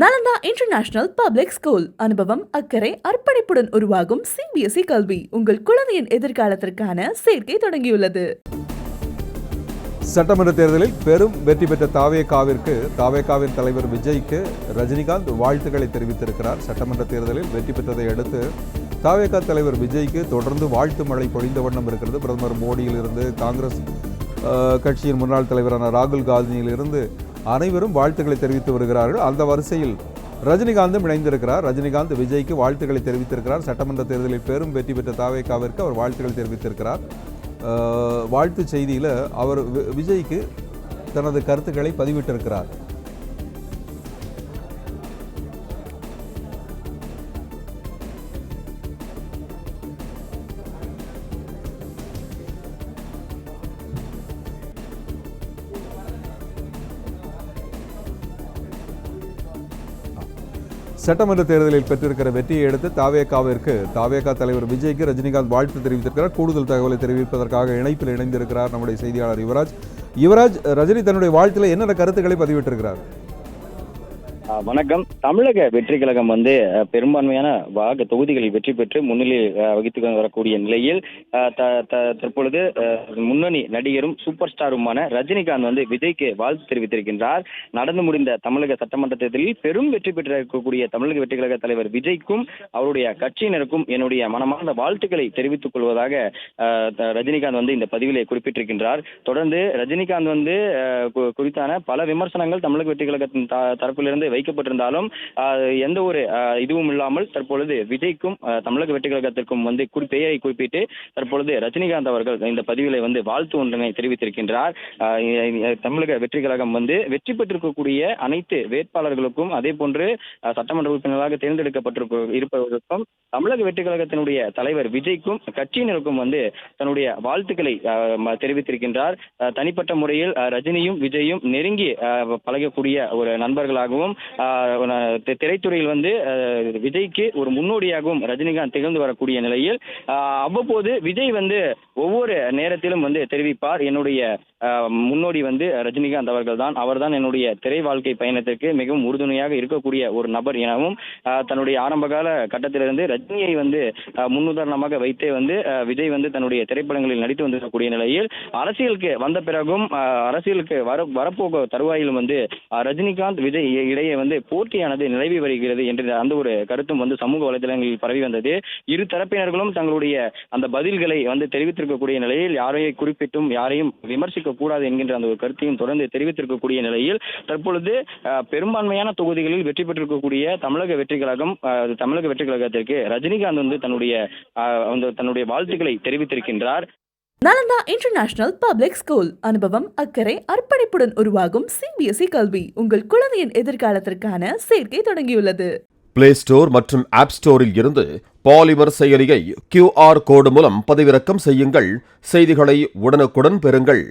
Nalanda international public school. அனுபவம், அக்கறை, அர்ப்பணிப்புடன் உருவாகும் CBSE கல்வி உங்கள் குழந்தையின் எதிர்காலத்திற்கான சேர்க்கை தொடங்கியுள்ளது. சட்டமன்ற தேர்தலில் பெரும் வெற்றி பெற்ற தாவேகாவின் தலைவர் விஜய்க்கு ரஜினிகாந்த் வாழ்த்துக்களை தெரிவித்திருக்கிறார். சட்டமன்ற தேர்தலில் வெற்றி பெற்றதை அடுத்து தாவேகா தலைவர் விஜய்க்கு தொடர்ந்து வாழ்த்து மழை பொழிந்த வண்ணம் இருக்கிறது. பிரதமர் மோடியிலிருந்து காங்கிரஸ் கட்சியின் முன்னாள் தலைவரான ராகுல் காந்தியிலிருந்து அனைவரும் வாழ்த்துக்களை தெரிவித்து வருகிறார்கள். அந்த வரிசையில் ரஜினிகாந்தும் இணைந்திருக்கிறார். ரஜினிகாந்த் விஜய்க்கு வாழ்த்துக்களை தெரிவித்திருக்கிறார். சட்டமன்ற தேர்தலில் பெரும் வெற்றி பெற்ற தாவேகாவிற்கு அவர் வாழ்த்துக்களை தெரிவித்திருக்கிறார். வாழ்த்து செய்தியில் அவர் விஜய்க்கு தனது கருத்துக்களை பதிவிட்டிருக்கிறார். சட்டமன்ற தேர்தலில் பெற்றிருக்கிற வெற்றியை அடுத்து தாவேகா தலைவர் விஜய்க்கு ரஜினிகாந்த் வாழ்த்து தெரிவித்திருக்கிறார். கூடுதல் தகவலை தெரிவிப்பதற்காக இணைப்பில் இணைந்திருக்கிறார் நம்முடைய செய்தியாளர் யுவராஜ். ரஜினி தன்னுடைய வாழ்த்தில் என்னென்ன கருத்துக்களை பதிவிட்டிருக்கிறார்? வணக்கம். தமிழக வெற்றி கழகம் பெரும்பான்மையான தொகுதிகளில் வெற்றி பெற்று முன்னிலையில் வகித்து வரக்கூடிய நிலையில் தற்பொழுது முன்னணி நடிகரும் சூப்பர் ஸ்டாருமான ரஜினிகாந்த் விஜய்க்கு வாழ்த்து தெரிவித்திருக்கின்றார். நடந்து முடிந்த தமிழக சட்டமன்ற தேர்தலில் பெரும் வெற்றி பெற்றிருக்கக்கூடிய தமிழக வெற்றி கழக தலைவர் விஜய்க்கும் அவருடைய கட்சியினருக்கும் என்னுடைய மனமார்ந்த வாழ்த்துக்களை தெரிவித்துக் கொள்வதாக ரஜினிகாந்த் இந்த பதிவிலே குறிப்பிட்டிருக்கின்றார். தொடர்ந்து ரஜினிகாந்த் குறித்தான பல விமர்சனங்கள் தமிழக வெற்றி கழகத்தின் தரப்பிலிருந்து வைக்கப்பட்டிருந்தாலும் எந்த ஒரு இதுவும் இல்லாமல் தற்பொழுது விஜய்க்கும் தமிழக வெற்றி கழகத்திற்கும் பெயரை குறிப்பிட்டு தற்பொழுது ரஜினிகாந்த் அவர்கள் இந்த பதிவிலே வாழ்த்து ஒன்றினை தெரிவித்திருக்கின்றார். தமிழக வெற்றி கழகம் வெற்றி பெற்றிருக்கக்கூடிய அனைத்து வேட்பாளர்களுக்கும் அதே போன்று சட்டமன்ற உறுப்பினராக தேர்ந்தெடுக்கப்பட்டிருப்பவர்களுக்கும் தமிழக வெற்றி கழகத்தினுடைய தலைவர் விஜய்க்கும் கட்சியினருக்கும் தன்னுடைய வாழ்த்துக்களை தெரிவித்திருக்கின்றார். தனிப்பட்ட முறையில் ரஜினியும் விஜயும் நெருங்கி பழகக்கூடிய ஒரு நண்பர்களாகவும் திரைத்துறையில் விஜய்க்கு ஒரு முன்னோடியாகவும் ரஜினிகாந்த் திகழ்ந்து வரக்கூடிய நிலையில் அவ்வப்போது விஜய் ஒவ்வொரு நேரத்திலும் தெரிவிப்பார், என்னுடைய முன்னோடி ரஜினிகாந்த் அவர்தான் என்னுடைய திரை வாழ்க்கை பயணத்திற்கு மிகவும் உறுதுணையாக இருக்கக்கூடிய ஒரு நபர் எனவும் தன்னுடைய ஆரம்பகால கட்டத்திலிருந்து ரஜினியை முன்னுதாரணமாக வைத்தே விஜய் தன்னுடைய திரைப்படங்களில் நடித்து வந்திருக்கக்கூடிய நிலையில் அரசியலுக்கு வந்த பிறகும் அரசியலுக்கு வரப்போக தருவாயிலும் ரஜினிகாந்த் விஜய் இடையே போட்டியானது நிலவி வருகிறது என்ற அந்த ஒரு கருத்தும் சமூக வலைதளங்களில் பரவி வந்தது. இரு தரப்பினர்களும் தங்களுடைய அந்த பதில்களை தெரிவித்திருக்கக்கூடிய நிலையில் யாரையும் குறிப்பிட்டும் யாரையும் விமர்சிக்க கூடாது என்கின்ற அந்த ஒரு கருத்தையும் தொடர்ந்து தெரிவித்திருக்கக்கூடிய நிலையில் தற்பொழுது பெரும்பான்மையான தொகுதிகளில் வெற்றி பெற்றிருக்கக்கூடிய தமிழக வெற்றி கழகத்திற்கு ரஜினிகாந்த் தன்னுடைய வாழ்த்துக்களை தெரிவித்திருக்கின்றார். Nalanda international public school. அனுபவம், அக்கறை, அர்ப்பணிப்புடன் உருவாகும் CBSE கல்வி உங்கள் குழந்தையின் எதிர்காலத்திற்கான சேர்க்கை தொடங்கியுள்ளது. பிளே ஸ்டோர் மற்றும் ஆப் ஸ்டோரில் இருந்து பாலிமர் செயலியை QR கோடு மூலம் பதிவிறக்கம் செய்யுங்கள். செய்திகளை உடனுக்குடன் பெறுங்கள்.